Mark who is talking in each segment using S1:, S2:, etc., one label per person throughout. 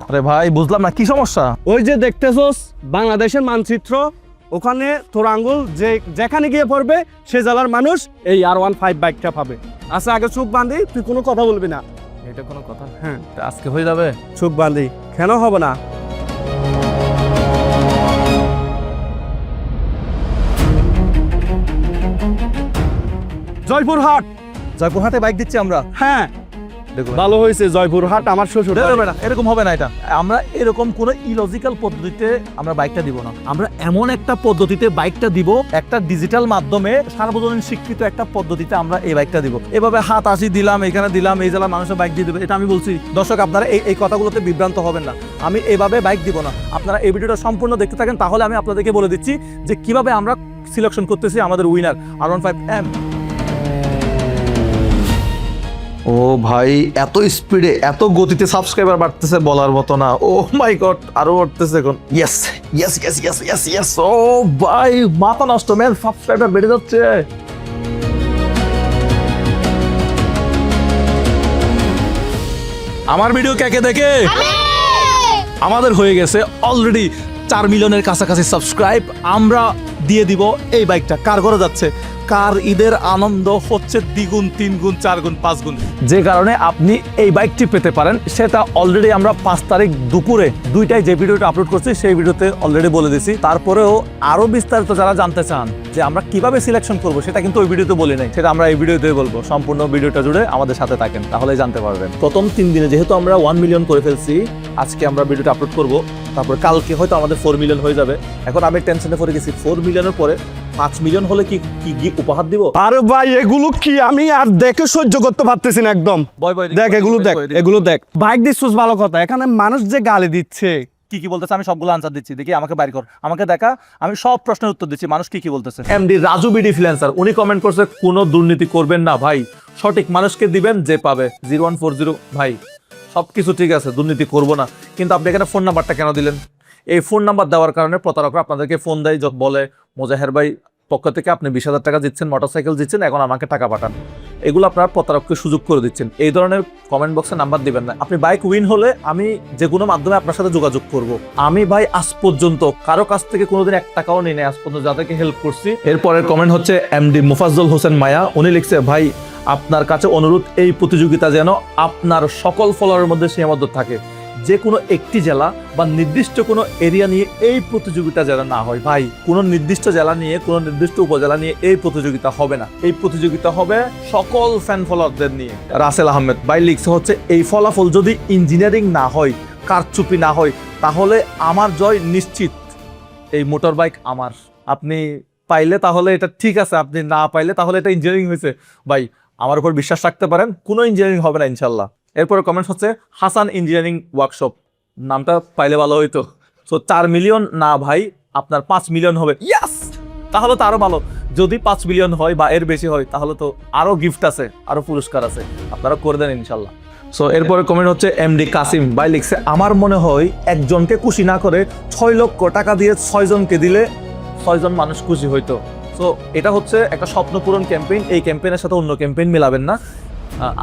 S1: আরে ভাই বুঝলাম না কি সমস্যা।
S2: ওই যে দেখতেছস বাংলাদেশের মানচিত্র, ওখানে তোর আঙ্গুল যেখানে গিয়ে পড়বে সে জেলার মানুষ এই R15 বাইকটা পাবে। আচ্ছা আগে চোখ বাঁধি, তুই কোনো কথা বলবি না।
S1: এটা কোনো কথা?
S2: হ্যাঁ
S1: আজকে হয়ে যাবে।
S2: চোখ বাঁধি, কেন হবে না? জয়পুরহাট।
S1: জয়পুরহাটে বাইক দিচ্ছি আমরা।
S2: হ্যাঁ
S1: দেখো
S2: ভালো হয়েছে, জয়পুরহাট আমার শ্বশুর।
S1: না এরকম হবে না। এটা আমরা এরকম কোনো ইলজিক্যাল পদ্ধতিতে আমরা বাইকটা দিব না। আমরা এমন একটা পদ্ধতিতে বাইকটা দিব, একটা ডিজিটাল মাধ্যমে সার্বজনীন স্বীকৃত একটা পদ্ধতিতে আমরা এই বাইকটা দিব। এভাবে হাত আসি দিলাম, এখানে দিলাম, এই জেলার মানুষের বাইক দিয়ে দেবে, এটা আমি বলছি? দর্শক আপনারা এই কথাগুলোতে বিভ্রান্ত হবেন না। আমি এইভাবে বাইক দিব না। আপনারা এই ভিডিওটা সম্পূর্ণ দেখতে থাকেন, তাহলে আমি আপনাদেরকে বলে দিচ্ছি যে কিভাবে আমরা সিলেকশন করতেছি আমাদের উইনার R15M। ও ভাই এত স্পিডে এত গতিতে সাবস্ক্রাইবার বাড়তেছে বলার মতো না। ও মাই গড, আরো বাড়তেছে এখন। Yes yes yes yes yes yes. ও ভাই মাথা নষ্ট, ম্যান, সাবস্ক্রাইবার বেড়ে যাচ্ছে। আমার ভিডিও কে কে দেখে? আমাদের হয়ে গেছে অলরেডি 4 মিলিয়নের কাছাকাছি সাবস্ক্রাইব। আমরা দিয়ে দিব এই বাইকটা। কার করে যাচ্ছে? কার ঈদের আনন্দ হচ্ছে দ্বিগুণ, 3 গুণ, 4 গুণ, 5 গুণ। যে কারণে আপনি এই বাইকটি পেতে পারেন সেটা অলরেডি আমরা 5 তারিখ দুপুরে 2টায় যে ভিডিওটা আপলোড করছি সেই ভিডিওতে অলরেডি বলে দিছি। তারপরেও আরো বিস্তারিত যারা জানতে চান যে আমরা কিভাবে সিলেকশন করব সেটা কিন্তু ওই ভিডিওতে বলি নাই, সেটা আমরা এই ভিডিওতে বলবো। সম্পূর্ণ ভিডিওটা জুড়ে আমাদের সাথে থাকেন, তাহলেই জানতে পারবেন। প্রথম 3 দিনে যেহেতু আমরা 1 মিলিয়ন করে ফেলছি, আজকে আমরা ভিডিওটা আপলোড করব, তারপর কালকে হয়তো আমাদের 4 মিলিয়ন হয়ে যাবে। এখন আমি টেনশনে পড়ে গেছি, 4 মিলিয়নের পরে 5 মিলিয়ন হলে কি কি উপহার দিব?
S2: আরে ভাই এগুলো কি আমি আর দেখে সহ্য করতে পারতেছি না একদম। দেখ এগুলো দেখ, এগুলো দেখ। বাইক দিচ্ছিস ভালো কথা, এখানে মানুষ যে গালি দিচ্ছে
S1: কি কি বলতেছে আমি সবগুলো আনসার দিচ্ছি। দেখি আমাকে বাইর কর, আমাকে দেখা, আমি সব প্রশ্নের উত্তর দিচ্ছি। মানুষ কি কি বলতেছে। এমডি রাজু বিডি ফ্রিল্যান্সার উনি কমেন্ট করছে কোনো দুর্নীতি করবেন না ভাই, সঠিক মানুষকে দিবেন যে পাবে। 0140 ভাই সবকিছু ঠিক আছে, দুর্নীতি করব না, কিন্তু আপনি এখানে ফোন নাম্বারটা কেন দিলেন? এই ফোন নাম্বার দেওয়ার কারণে প্রতারকরা আপনাদেরকে ফোন দেয়, বলে মোজাহের ভাই পক্ষ থেকে আপনি 20,000 টাকা দিচ্ছেন, মোটরসাইকেল দিচ্ছেন, এখন আমাকে টাকা পাঠান। এগুলো আপনার প্রতারককে সুযোগ করে দিচ্ছেন। এই ধরনের কমেন্ট বক্সে নাম্বার দিবেন না। আপনি বাইক উইন হলে আমি যে কোনো মাধ্যমে আপনার সাথে যোগাযোগ করব। আমি ভাই আজ পর্যন্ত কারো কাছ থেকে কোনোদিন 1 টাকাও নিই নাই আজ পর্যন্ত, যাদেরকে হেল্প করছি। এরপরের কমেন্ট হচ্ছে এমডি মুফাজ্জল হোসেন মায়া, উনি লিখছে ভাই আপনার কাছে অনুরোধ, এই প্রতিযোগিতা যেন আপনার সকল ফলোয়ারের মধ্যে সীমাবদ্ধ থাকে। যে কোনো একটি জেলা বা নির্দিষ্ট কোনো এরিয়া নিয়ে এই প্রতিযোগিতা যেন না হয়। ভাই কোনো নির্দিষ্ট জেলা নিয়ে, কোনো নির্দিষ্ট উপজেলা নিয়ে এই প্রতিযোগিতা হবে না। এই প্রতিযোগিতা হবে সকল ফ্যান ফলোয়ারদের নিয়ে। রাসেল আহমেদ ভাই লিখছে হচ্ছে এই ফলাফল যদি ইঞ্জিনিয়ারিং না হয়, কারচুপি না হয়, তাহলে আমার জয় নিশ্চিত। এই মোটর বাইক আমার, আপনি পাইলে তাহলে এটা ঠিক আছে, আপনি না পাইলে তাহলে এটা ইঞ্জিনিয়ারিং হয়েছে। ভাই আমার উপর বিশ্বাস রাখতে পারেন, কোনো ইঞ্জিনিয়ারিং হবে না ইনশাল্লাহ। এরপরে কমেন্টস হচ্ছে হাসান ইঞ্জিনিয়ারিং ওয়ার্কশপ, নামটা পাইলে ভালো হইতো। সো 4 মিলিয়ন না ভাই, আপনার 5 মিলিয়ন হবে। ইয়াস, তাহলে তো আরো ভালো। যদি 5 মিলিয়ন হয় বা এর বেশি হয় তাহলে তো আরো গিফট আছে, আরো পুরস্কার আছে, আপনারা করে দেন ইনশাল্লাহ। সো এরপরে কমেন্ট হচ্ছে এমডি কাসিম ভাই লিখছে আমার মনে হয় একজনকে খুশি না করে 6 লক্ষ টাকা দিয়ে 6 জনকে দিলে 6 জন মানুষ খুশি হইতো। সো এটা হচ্ছে একটা স্বপ্ন পূরণ ক্যাম্পেইন। এই ক্যাম্পেইনের সাথে অন্য ক্যাম্পেইন মিলাবেন না।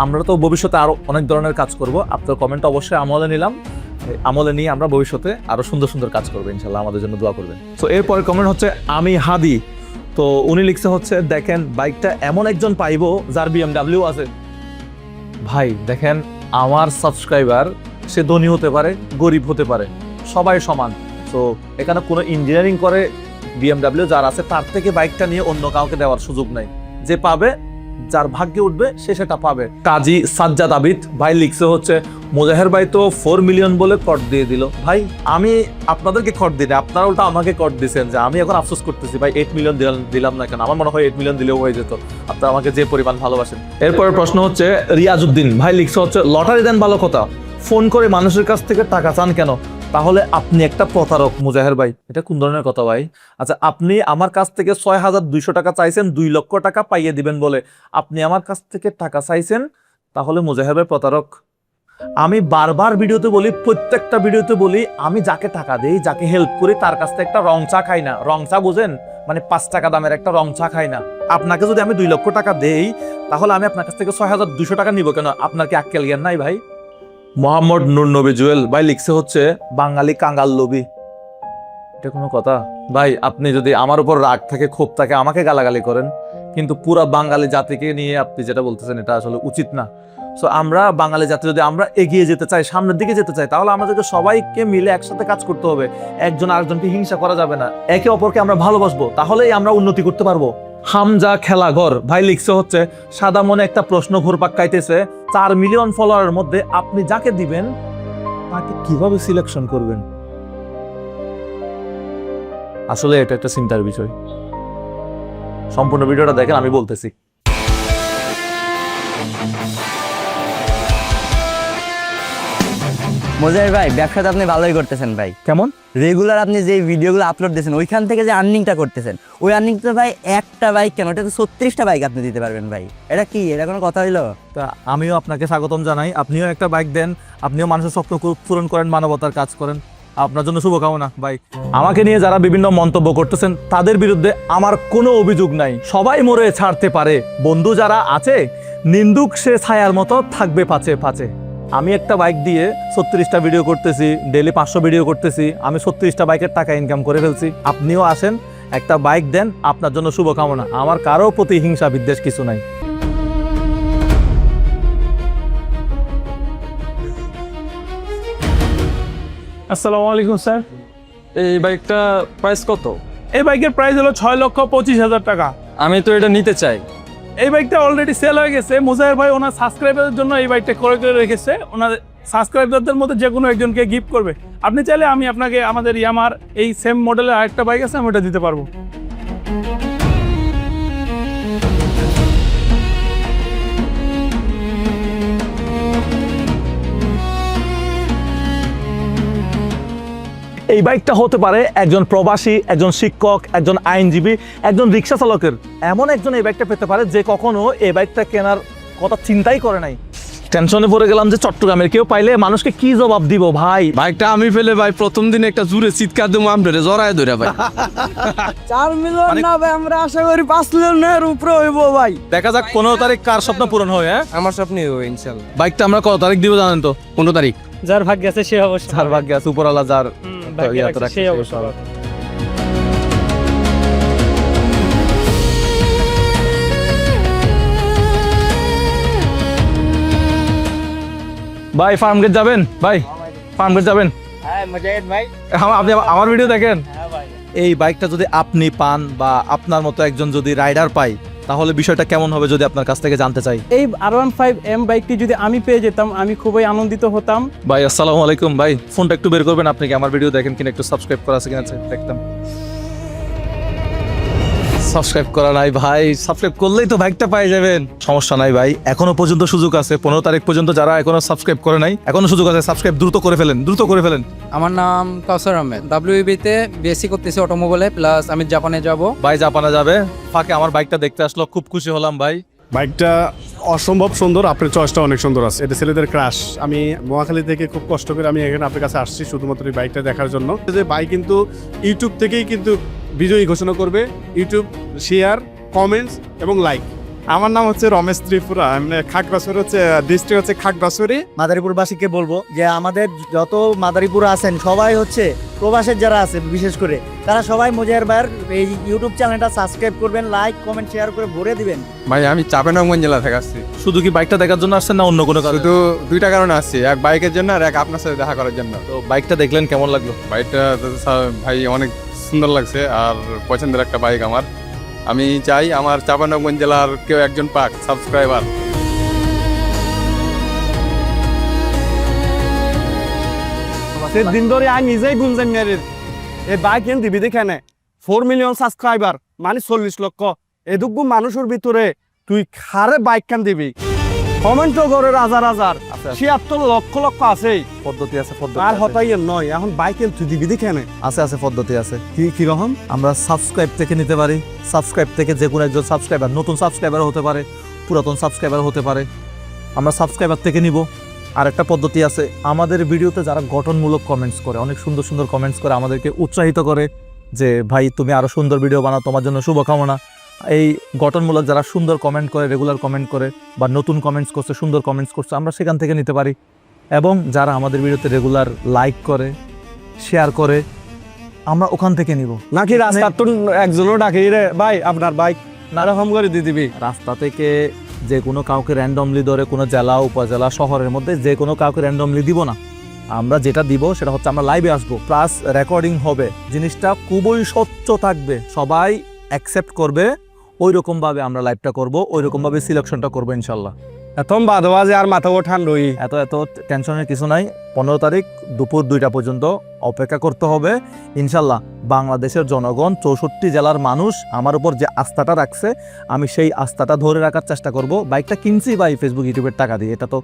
S1: আমরা তো ভবিষ্যতে আরো অনেক ধরনের কাজ করব। আপনার কমেন্ট অবশ্যই আমলে নিলাম, আমলে নিয়ে আমরা ভবিষ্যতে আরো সুন্দর সুন্দর কাজ করবো ইনশাল্লাহ। আমাদের জন্য দোয়া করবেন। তো এরপরে কমেন্ট হচ্ছে আমি হাদি, তো উনি লিখছে হচ্ছে দেখেন বাইকটা এমন একজন পাইবো যার BMW আছে। ভাই দেখেন আমার সাবস্ক্রাইবার, সে ধনী হতে পারে, গরিব হতে পারে, সবাই সমান। তো এখানে কোনো ইঞ্জিনিয়ারিং করে BMW যার আছে তার থেকে বাইকটা নিয়ে অন্য কাউকে দেওয়ার সুযোগ নাই। যে পাবে, যার ভাগ্যে উঠবে সে সেটা পাবে। কাজী সাজ্জাদ আবিদ ভাই লিখছে হচ্ছে মোজাহের ভাই তো 4 মিলিয়ন বলে কট দিয়ে দিল। ভাই আমি আপনাদেরকে কট দিই না, আপনারা উল্টা আমাকে কট দিচ্ছেন যে আমি এখন আফসোস করতেছি ভাই 8 মিলিয়ন দিলাম না কেন। আমার মনে হয় 8 মিলিয়ন দিলেও হয়ে যেত, আপনারা আমাকে যে পরিমাণ ভালোবাসেন। এরপরে প্রশ্ন হচ্ছে রিয়াজউদ্দিন ভাই লিখছে হচ্ছে লটারি দেন ভালো কথা, ফোন করে মানুষের কাছ থেকে টাকা চান কেন? তাহলে আপনি একটা প্রতারক মুজাহের ভাই। এটা কোন ধরনের কথা ভাই? আচ্ছা আপনি আমার কাছ থেকে 6,200 টাকা চাইছেন 2 লক্ষ টাকা পাইয়ে দিবেন বলে আপনি আমার কাছ থেকে টাকা চাইছেন, তাহলে মুজাহের ভাই প্রতারক। আমি বারবার ভিডিওতে বলি, প্রত্যেকটা ভিডিওতে বলি, আমি যাকে টাকা দেই, যাকে হেল্প করি তার কাছ থেকে একটা রং চা খাই না। রং চা বুঝেন? মানে 5 টাকা দামের একটা রং চা খাই না। আপনাকে যদি আমি 2 লক্ষ টাকা দেই তাহলে আমি আপনার কাছ থেকে 6,200 টাকা নিব কেন? আপনার কি আক্কেল জ্ঞান নাই ভাই? মোহাম্মদ নূর নবী জুয়েল ভাই লিখছে হচ্ছে বাঙালি কাঙ্গাল লোভী। এটা কোনো কথা ভাই? আপনি যদি আমার উপর রাগ থাকে, ক্ষোভ থাকে, আমাকে গালাগালি করেন, কিন্তু পুরা বাঙালি জাতিকে নিয়ে আপনি যেটা বলতেছেন এটা আসলে উচিত না। সো আমরা বাঙালি জাতি যদি আমরা এগিয়ে যেতে চাই, সামনের দিকে যেতে চাই, তাহলে আমাদেরকে সবাইকে মিলে একসাথে কাজ করতে হবে। একজন আরেকজনকে হিংসা করা যাবে না, একে অপরকে আমরা ভালোবাসবো, তাহলেই আমরা উন্নতি করতে পারবো। হামজা খেলাঘর ভাই লিখছে হচ্ছে সাদা মনে একটা প্রশ্ন ঘুরপাক খাইতেছে, 4 মিলিয়ন ফলোয়ারের মধ্যে আপনি যাকে দিবেন তাকে কিভাবে সিলেকশন করবেন? আসলে এটা একটা চিন্তার বিষয়। সম্পূর্ণ ভিডিওটা দেখেন, আমি বলতেছি।
S3: মোজাহির ভাই, ব্যবসাটা আপনি ভালোই করতেছেন ভাই।
S1: কেমন?
S3: রেগুলার আপনি যে ভিডিওগুলো আপলোড দিয়েছেন ওইখান থেকে যে আর্নিংটা করতেছেন, ওই আর্নিংটা ভাই একটা বাইক কেন, ওটা তো 36টা বাইক আপনি দিতে পারবেন ভাই। এটা কি, এটা কোনো কথা হইলো?
S1: তা আমিও আপনাকে স্বাগতম জানাই। আপনিও একটা বাইক দেন, আপনিও মানুষের স্বপ্ন পূরণ করেন, মানবতার কাজ করেন। আপনার জন্য শুভকামনা ভাই। আমাকে নিয়ে যারা বিভিন্ন মন্তব্য করতেছেন তাদের বিরুদ্ধে আমার কোনো অভিযোগ নাই। সবাই মরে ছাড়তে পারে, বন্ধু যারা আছে নিন্দুক সে ছায়ার মতো থাকবে পাচে পাচে। আমি একটা বাইক দিয়ে 36টা ভিডিও করতেছি, ডেইলি 500 ভিডিও করতেছি, আমি 36টা বাইকের টাকা ইনকাম করে ফেলছি। আপনিও আসেন, একটা বাইক দেন, আপনার জন্য শুভকামনা। আমার কারো প্রতি হিংসা বিদ্বেষ কিছু নাই।
S4: আসসালামু আলাইকুম স্যার।
S5: এই বাইকটা প্রাইস কত?
S4: এই বাইকের প্রাইস হলো 6,25,000 টাকা।
S5: আমি তো এটা নিতে চাই।
S4: এই বাইকটা অলরেডি সেল হয়ে গেছে। মুজাহির ভাই ওনার সাবস্ক্রাইবারদের জন্য এই বাইকটা ক্রয় করে রেখেছে। ওনার সাবস্ক্রাইবারদের মধ্যে যে কোনো একজনকে গিফট করবে। আপনি চাইলে আমি আপনাকে আমাদের ইয়ামার এই সেম মডেলের আরেকটা বাইক আছে, আমি ওটা দিতে পারবো।
S1: এই বাইকটা হতে পারে একজন প্রবাসী, একজন শিক্ষক, একজন আইনজীবী, একজন রিক্সা চালকের। এমন একজন এই বাইকটা পেতে পারে যে কখনো এই বাইকটা কেনার কথা চিন্তাই করে নাই। টেনশনে পড়ে গেলাম যে চট্টগ্রামের কেউ পাইলে মানুষকে কি জবাব দিব ভাই।
S5: বাইকটা আমি ফেলে ভাই প্রথম দিন একটা জুড়ে চিৎকার দেবো, আমরে জড়ায় ধরে ভাই।
S3: 4 মিলিয়ন না ভাই, আমরা আশা করি 5 মিলিয়নের উপরে হইব ভাই।
S1: দেখা যাক 15 তারিখ কার স্বপ্ন পূরণ হয়। হ্যাঁ,
S5: আমার স্বপ্নই হবে ইনশাল্লাহ।
S1: বাইকটা আমরা কত তারিখ দিব জানেন তো? 15 তারিখ।
S4: যার ভাগ্য আছে সে অবশ্যই,
S1: যার ভাগ্য আছে, উপরওয়ালা যার
S4: ভাগ্যে
S1: ইয়া তো
S4: রাখছে
S1: রাখছে,
S4: সে
S1: সে
S4: অবশ্যই
S1: পাবে।
S4: পাবে।
S1: ভাই ফার্ম গেট যাবেন? ভাই ফার্ম গেট যাবেন?
S3: হ্যাঁ মুজাহিদ ভাই।
S1: আপনি আমার ভিডিও দেখেন।
S3: হ্যাঁ ভাই।
S1: এই বাইকটা যদি আপনি পান বা আপনার মতো একজন যদি রাইডার পাই, তাহলে বিষয়টা কেমন হবে যদি আপনার কাছ থেকে জানতে চাই।
S4: এই R15M বাইকটি যদি আমি পেয়ে যেতাম আমি খুবই আনন্দিত হতাম।
S1: ভাই আসসালামু আলাইকুম। ভাই ফোনটা একটু বের করবেন, আপনি কি আমার ভিডিও দেখেন কিনা, একটু সাবস্ক্রাইব করা আছে কিনা দেখতাম। সাবস্ক্রাইব করা নাই ভাই, সাবস্ক্রাইব করলেই তো বাইকটা পেয়ে যাবেন। সমস্যা নাই ভাই, এখনো পর্যন্ত সুযোগ আছে। 15 তারিখ পর্যন্ত যারা এখনো সাবস্ক্রাইব করে নাই, এখনো সুযোগ আছে। সাবস্ক্রাইব দ্রুত করে ফেলেন, দ্রুত করে ফেলেন।
S6: আমার নাম কাউসার আহমেদ, WEB-তে বিএসসি করতেছি অটোমোবাইলে, প্লাস আমি জাপানে যাব।
S1: ভাই জাপানে যাবে, ফাঁকে আমার বাইকটা দেখতে আসলো, খুব খুশি হলাম ভাই।
S2: বাইকটা অসম্ভব সুন্দর, আপনার চয়েসটা অনেক সুন্দর আছে। এটা ছেলেদের ক্রাশ। আমি মহাখালী থেকে খুব কষ্ট করে আমি এখানে আপনার কাছে আসছি শুধুমাত্র এই বাইকটা দেখার জন্য। যে বাইক কিন্তু ইউটিউব থেকেই কিন্তু বিজয়ী ঘোষণা করবে। ইউটিউব, শেয়ার, কমেন্টস এবং লাইক।
S7: আমার নাম হচ্ছে রমেশ ত্রিপুরা, আমি খাগড়াছড়ি হচ্ছে ডিস্ট্রিক্ট হচ্ছে খাগড়াছড়ি।
S3: মাদারীপুরবাসীকে বলবো যে আমাদের যত মাদারীপুর আছেন সবাই হচ্ছে প্রবাসের যারা আছে বিশেষ করে, তারা সবাই মুজাহির ভাইয়ের এই ইউটিউব চ্যানেলটা সাবস্ক্রাইব করবেন, লাইক কমেন্ট শেয়ার করে ভরে দিবেন।
S6: ভাই আমি চাঁপাইনবাবগঞ্জ জেলা থেকে আসছি।
S1: শুধু কি বাইকটা দেখার জন্য আসছেন না অন্য কোনো কারণে?
S6: শুধু দুইটা কারণে আসছি, এক বাইকের জন্য আর এক আপনার সাথে দেখা করার জন্য।
S1: তো বাইকটা দেখলেন কেমন লাগলো?
S6: বাইকটা ভাই অনেক সুন্দর লাগছে আর পছন্দের একটা বাইক আমার। আমি চাই আমার চাঁপাইনবাবগঞ্জ জেলার কেউ একজন পাক সাবস্ক্রাইবার।
S2: দিন ধরে আমি নিজেই গুনজান মেরের এই বাইক এন দিবি দেখেনে 4 মিলিয়ন সাবস্ক্রাইবার মানে 40 লক্ষ। এদুগু মানুষের ভিতরে তুই খারে বাইক কান দিবি, কমেন্টও করে হাজার হাজার, 76 লক্ষ লক্ষ আছেই।
S1: পদ্ধতি আছে, পদ্ধতি
S2: আর
S1: আছে।
S2: হতাই নয়, এখন বাইক এন তুই দিবি দেখেনে
S1: আছে আছে পদ্ধতি আছে।
S2: কি রকম?
S1: আমরা সাবস্ক্রাইব থেকে নিতে পারি। সাবস্ক্রাইব থেকে যে কোনো একজন সাবস্ক্রাইবার, নতুন সাবস্ক্রাইবার হতে পারে, পুরাতন সাবস্ক্রাইবার হতে পারে, আমরা সাবস্ক্রাইবার থেকে নিব। আর একটা পদ্ধতি আছে, আমাদের ভিডিওতে যারা গঠনমূলক কমেন্টস করে, অনেক সুন্দর সুন্দর কমেন্টস করে, আমাদেরকে উৎসাহিত করে যে ভাই তুমি আরো সুন্দর ভিডিও বানাও, তোমার জন্য শুভকামনা। এই গঠনমূলক যারা সুন্দর কমেন্ট করে, রেগুলার কমেন্ট করে বা নতুন কমেন্টস করছে, সুন্দর কমেন্টস করছে, আমরা সেখান থেকে নিতে পারি। এবং যারা আমাদের ভিডিওতে রেগুলার লাইক করে শেয়ার করে আমরা ওখান থেকে নিব।
S2: নাকি রাস্তার তো একজনও ডাকি রে ভাই আপনার বাইক নারকম করে দিয়ে দিবি।
S1: রাস্তা থেকে যে কোনো কাউকে র্যান্ডমলি ধরে কোনো জেলা উপজেলা শহরের মধ্যে যে কোনো কাউকে র্যান্ডমলি দিব না। আমরা যেটা দিব সেটা হচ্ছে আমরা লাইভে আসবো, প্লাস রেকর্ডিং হবে, জিনিসটা খুবই স্বচ্ছ থাকবে, সবাই অ্যাকসেপ্ট করবে। ওই রকমভাবে আমরা লাইভটা করব, ওই রকমভাবে সিলেকশনটা করবো ইনশাল্লাহ।
S2: এখন বাদ বাজে আর মাথা ওঠান রই।
S1: এত টেনশনের কিছু নাই। 15 তারিখ দুপুর 2টা পর্যন্ত অপেক্ষা করতে হবে ইনশাল্লাহ। বাংলাদেশের জনগণ 64 জেলার মানুষ আমার উপর যে আস্থাটা রাখছে, আমি সেই আস্থাটা ধরে রাখার চেষ্টা করব। বাইকটা কিনছি ভাই ফেসবুক ইউটিউবের টাকা দিয়ে, এটা তো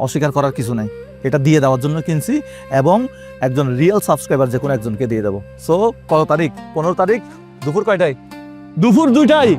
S1: অস্বীকার করার কিছু নাই, এটা দিয়ে দেওয়ার জন্য কিনছি এবং একজন রিয়েল সাবস্ক্রাইবার যে কোনো একজনকে দিয়ে দেবো। সো কত তারিখ? 15 তারিখ দুপুর কয়টায়?
S2: দুপুর 2টায়